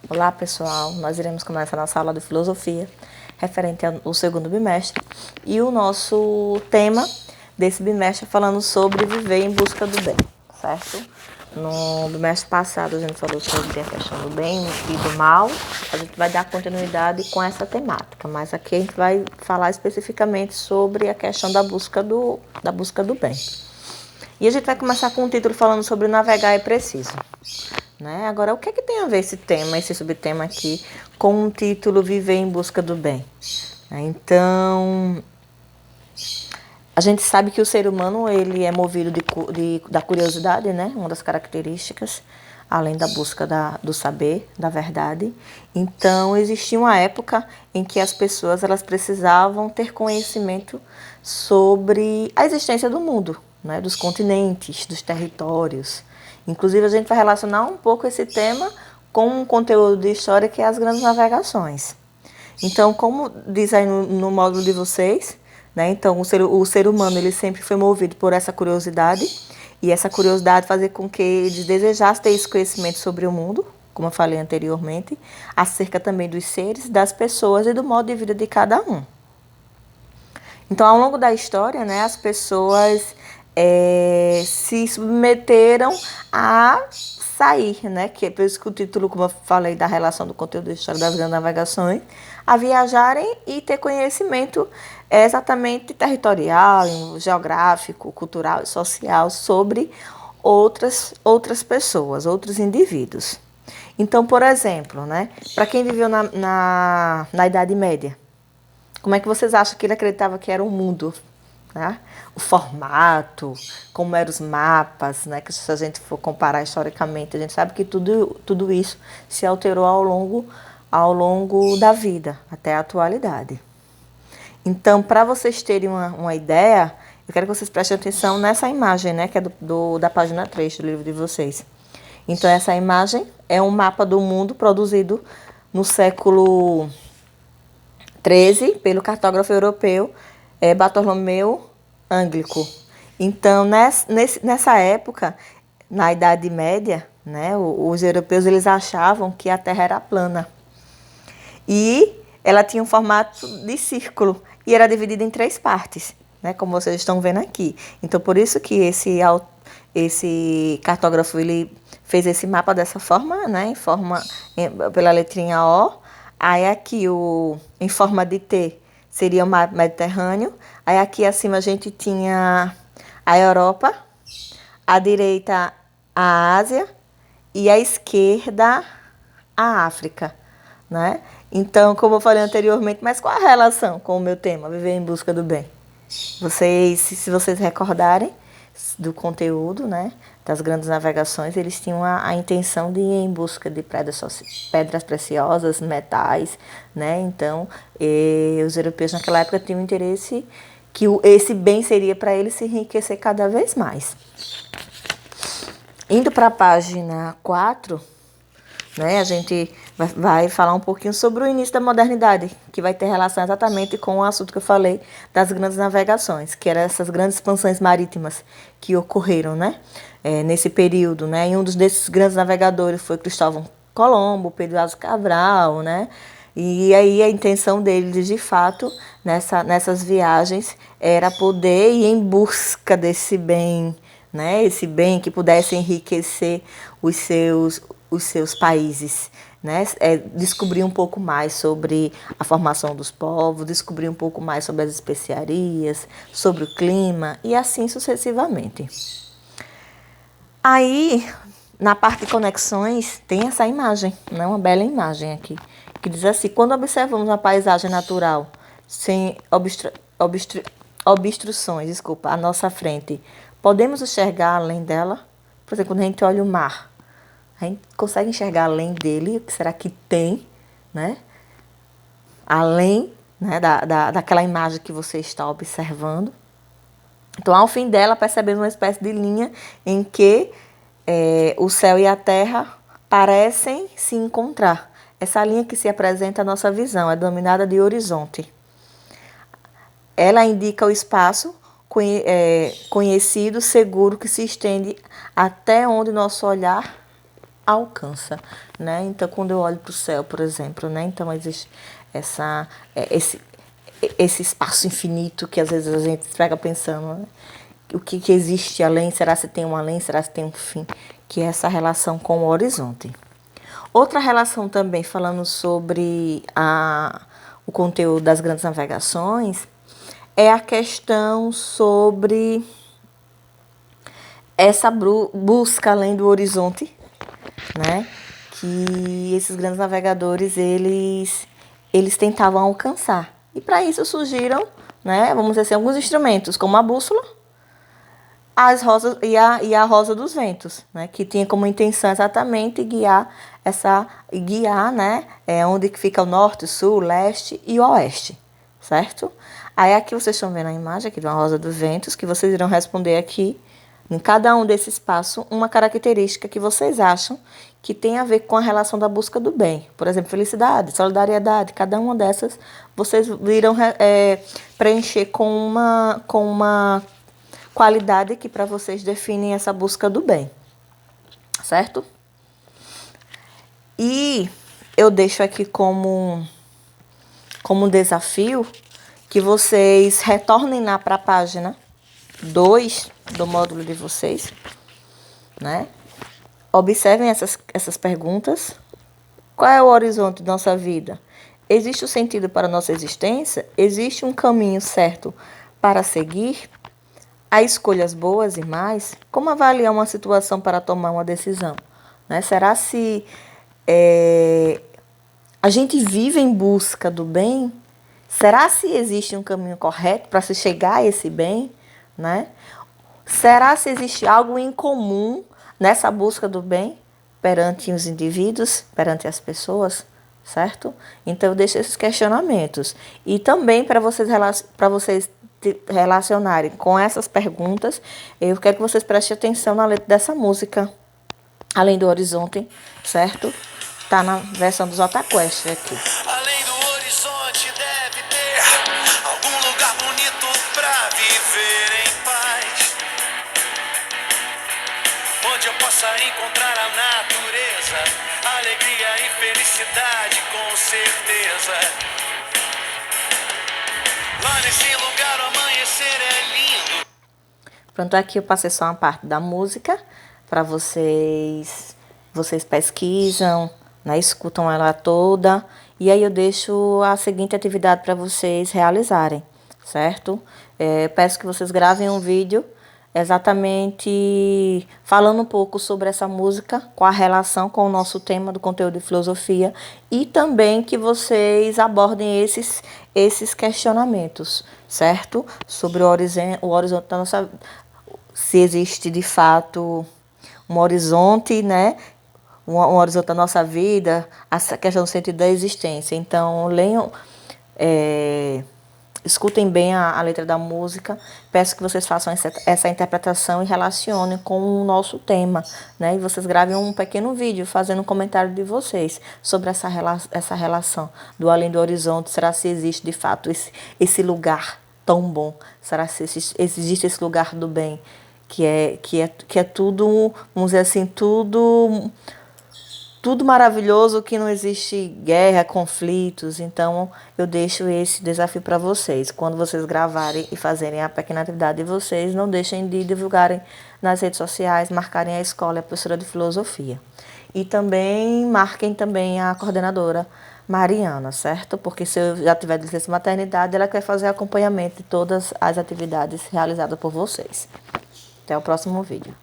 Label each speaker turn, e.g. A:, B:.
A: Olá pessoal, nós iremos começar nossa aula de filosofia referente ao segundo bimestre e o nosso tema desse bimestre é falando sobre viver em busca do bem, certo? No bimestre passado a gente falou sobre a questão do bem e do mal, a gente vai dar continuidade com essa temática, mas aqui a gente vai falar especificamente sobre a questão da busca do bem. E a gente vai começar com um título falando sobre navegar é preciso. Né? Agora, o que é que tem a ver esse tema, esse subtema aqui, com o título Viver em Busca do Bem? Então, a gente sabe que o ser humano ele é movido da curiosidade, né? Uma das características, além da busca do saber, da verdade. Então, existia uma época em que as pessoas elas precisavam ter conhecimento sobre a existência do mundo, né? Dos continentes, dos territórios. Inclusive, a gente vai relacionar um pouco esse tema com um conteúdo de história que é as grandes navegações. Então, como diz aí no módulo de vocês, né? Então, o ser humano ele sempre foi movido por essa curiosidade, e essa curiosidade fazia com que eles desejassem ter esse conhecimento sobre o mundo, como eu falei anteriormente, acerca também dos seres, das pessoas e do modo de vida de cada um. Então, ao longo da história, né, as pessoas se submeteram a sair, né, que é por isso que o título, como eu falei, da relação do conteúdo da história das grandes navegações, a viajarem e ter conhecimento exatamente territorial, geográfico, cultural e social sobre outras pessoas, outros indivíduos. Então, por exemplo, né, para quem viveu na Idade Média, como é que vocês acham que ele acreditava que era o mundo? Né? O formato, como eram os mapas, né? Que se a gente for comparar historicamente, a gente sabe que tudo isso se alterou ao longo da vida, até a atualidade. Então, para vocês terem uma ideia, eu quero que vocês prestem atenção nessa imagem, né? Que é da página 3 do livro de vocês. Então, essa imagem é um mapa do mundo produzido no século XIII pelo cartógrafo europeu Bartolomeu Ânglico. Então, nessa época, na Idade Média, né, os europeus eles achavam que a Terra era plana. E ela tinha um formato de círculo e era dividida em 3 partes, né, como vocês estão vendo aqui. Então, por isso que esse cartógrafo ele fez esse mapa dessa forma, né, pela letrinha O. Aí aqui em forma de T seria o mar Mediterrâneo. Aí aqui acima a gente tinha a Europa, à direita a Ásia e à esquerda a África, né? Então, como eu falei anteriormente, mas qual a relação com o meu tema, Viver em Busca do Bem? Se vocês recordarem do conteúdo, né, das grandes navegações, eles tinham a intenção de ir em busca de pedras preciosas, metais, né? Então, os europeus naquela época tinham interesse que esse bem seria para eles se enriquecer cada vez mais. Indo para a página 4, né, a gente vai falar um pouquinho sobre o início da modernidade, que vai ter relação exatamente com o assunto que eu falei das grandes navegações, que eram essas grandes expansões marítimas que ocorreram, né, nesse período, né, e um desses grandes navegadores foi Cristóvão Colombo, Pedro Álvares Cabral, né, e aí a intenção deles, de fato, nessas viagens, era poder ir em busca desse bem, né, esse bem que pudesse enriquecer os seus países, né? Descobrir um pouco mais sobre a formação dos povos, descobrir um pouco mais sobre as especiarias, sobre o clima e assim sucessivamente. Aí, na parte de conexões, tem essa imagem, né? Uma bela imagem aqui, que diz assim: quando observamos uma paisagem natural sem obstruções, à nossa frente, podemos enxergar além dela? Por exemplo, quando a gente olha o mar, a gente consegue enxergar além dele, o que será que tem, né? Além, né, daquela imagem que você está observando. Então, ao fim dela, percebemos uma espécie de linha em que o céu e a terra parecem se encontrar. Essa linha que se apresenta à nossa visão é denominada de horizonte. Ela indica o espaço conhecido, seguro, que se estende até onde nosso olhar alcança, né? Então, quando eu olho para o céu, por exemplo, né? Então, existe esse espaço infinito que às vezes a gente fica pensando, né? O que existe além? Será que tem um além? Será que tem um fim? Que é essa relação com o horizonte. Outra relação também, falando sobre o conteúdo das grandes navegações, é a questão sobre essa busca além do horizonte, né? Que esses grandes navegadores, eles tentavam alcançar. E para isso surgiram, né, vamos dizer assim, alguns instrumentos, como a bússola, as rosas e a rosa dos ventos, né, que tinha como intenção exatamente guiar né, onde que fica o norte, o sul, o leste e o oeste, certo? Aí aqui vocês estão vendo a imagem aqui de uma rosa dos ventos, que vocês irão responder aqui em cada um desses passos uma característica que vocês acham que tem a ver com a relação da busca do bem. Por exemplo, felicidade, solidariedade, cada uma dessas vocês irão preencher com uma qualidade que para vocês definem essa busca do bem, certo? E eu deixo aqui como desafio que vocês retornem lá para a página 2 do módulo de vocês, né? Observem essas perguntas. Qual é o horizonte da nossa vida? Existe o sentido para a nossa existência? Existe um caminho certo para seguir? Há escolhas boas e más? Como avaliar uma situação para tomar uma decisão? Né? Será se a gente vive em busca do bem? Será se existe um caminho correto para se chegar a esse bem? Né? Será se existe algo em comum nessa busca do bem perante os indivíduos, perante as pessoas, certo? Então, eu deixo esses questionamentos. E também para vocês relacionarem com essas perguntas, eu quero que vocês prestem atenção na letra dessa música, Além do Horizonte, certo? Tá na versão do Jota Quest aqui.
B: Além do horizonte deve ter algum lugar bonito pra viver em paz, onde eu possa encontrar a natureza, alegria e felicidade com certeza. Lá nesse lugar o amanhecer é lindo.
A: Pronto, aqui eu passei só uma parte da música para vocês pesquisam, né, escutam ela toda, e aí eu deixo a seguinte atividade para vocês realizarem, certo? Peço que vocês gravem um vídeo exatamente falando um pouco sobre essa música, com a relação com o nosso tema do conteúdo de filosofia, e também que vocês abordem esses questionamentos, certo? Sobre o horizonte da nossa... Se existe de fato um horizonte, né? Um horizonte da nossa vida, essa questão do sentido da existência. Então, leiam, escutem bem a letra da música. Peço que vocês façam essa interpretação e relacionem com o nosso tema, né? E vocês gravem um pequeno vídeo fazendo um comentário de vocês sobre essa relação do além do horizonte. Será se existe de fato esse lugar tão bom? Será se existe esse lugar do bem? Que é tudo, vamos dizer assim, tudo maravilhoso, que não existe guerra, conflitos. Então, eu deixo esse desafio para vocês. Quando vocês gravarem e fazerem a pequena atividade de vocês, não deixem de divulgarem nas redes sociais, marcarem a escola e a professora de filosofia. E também marquem também a coordenadora Mariana, certo? Porque se eu já tiver de licença maternidade, ela quer fazer acompanhamento de todas as atividades realizadas por vocês. Até o próximo vídeo.